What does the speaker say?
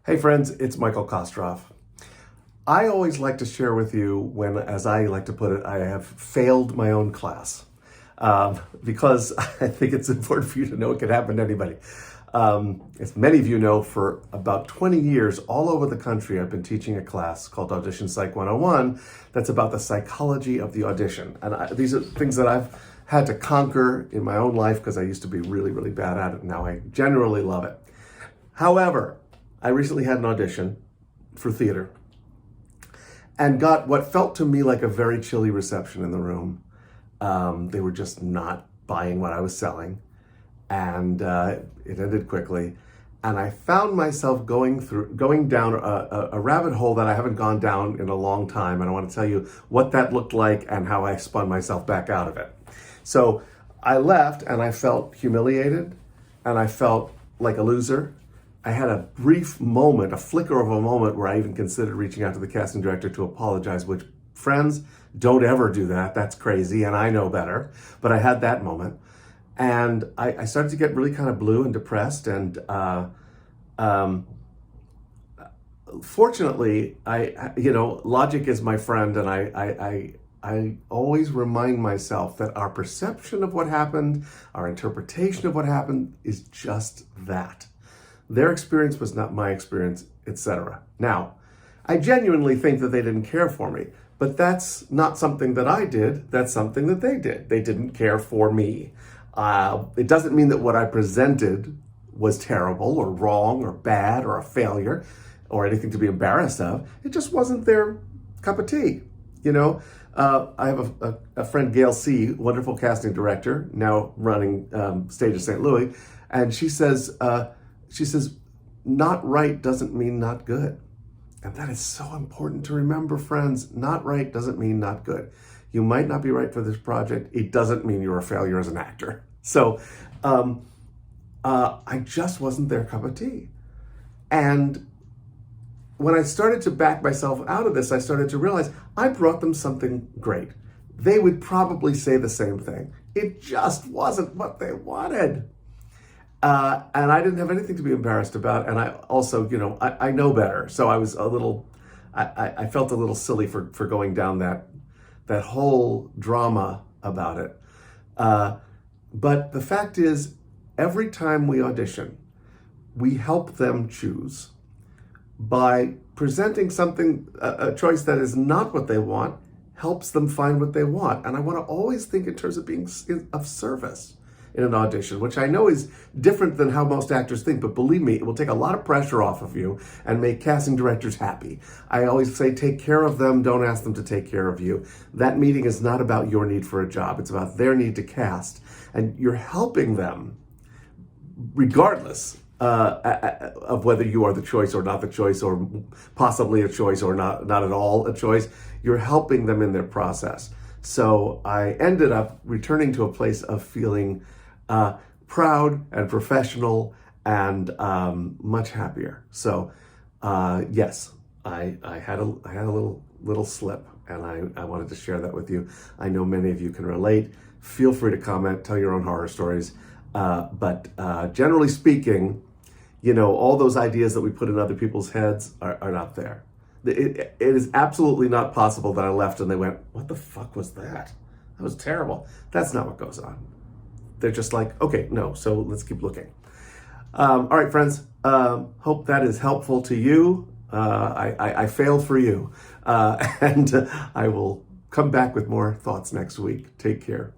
Hey friends, it's Michael Kostroff. I always like to share with you when, as I like to put it, I have failed my own class. Because I think it's important for you to know it can happen to anybody. As many of you know, for about 20 years, all over the country, I've been teaching a class called Audition Psych 101 that's about the psychology of the audition. And these are things that I've had to conquer in my own life because I used to be really, really bad at it. Now I generally love it. However, I recently had an audition for theater and got what felt to me like a very chilly reception in the room. They were just not buying what I was selling, and it ended quickly. And I found myself going down a rabbit hole that I haven't gone down in a long time, and I want to tell you what that looked like and how I spun myself back out of it. So I left, and I felt humiliated, and I felt like a loser. I had a brief moment, a flicker of a moment, where I even considered reaching out to the casting director to apologize, which, friends, don't ever do that. That's crazy, and I know better. But I had that moment. And I started to get really kind of blue and depressed. And fortunately, logic is my friend, and I always remind myself that our perception of what happened, our interpretation of what happened, is just that. Their experience was not my experience, etc. Now, I genuinely think that they didn't care for me, but that's not something that I did. That's something that they did. They didn't care for me. It doesn't mean that what I presented was terrible or wrong or bad or a failure or anything to be embarrassed of. It just wasn't their cup of tea. I have a friend, Gail C., wonderful casting director, now running Stage of St. Louis, and she says, not right doesn't mean not good. And that is so important to remember, friends. Not right doesn't mean not good. You might not be right for this project. It doesn't mean you're a failure as an actor. So I just wasn't their cup of tea. And when I started to back myself out of this, I started to realize I brought them something great. They would probably say the same thing. It just wasn't what they wanted. And I didn't have anything to be embarrassed about. And I also, I know better. So I was I felt a little silly for going down that whole drama about it. But the fact is, every time we audition, we help them choose. By presenting something, a choice that is not what they want, helps them find what they want. And I want to always think in terms of being of service in an audition, which I know is different than how most actors think, but believe me, it will take a lot of pressure off of you and make casting directors happy. I always say, take care of them, don't ask them to take care of you. That meeting is not about your need for a job, it's about their need to cast. And you're helping them regardless of whether you are the choice or not the choice, or possibly a choice or not at all a choice. You're helping them in their process. So I ended up returning to a place of feeling proud and professional and much happier. So yes, I had a little slip, and I wanted to share that with you. I know many of you can relate. Feel free to comment, tell your own horror stories. But generally speaking, all those ideas that we put in other people's heads are not there. It is absolutely not possible that I left and they went, what the fuck was that? That was terrible. That's not what goes on. They're just like, okay, no, so let's keep looking. All right, friends, hope that is helpful to you. I failed for you. And I will come back with more thoughts next week. Take care.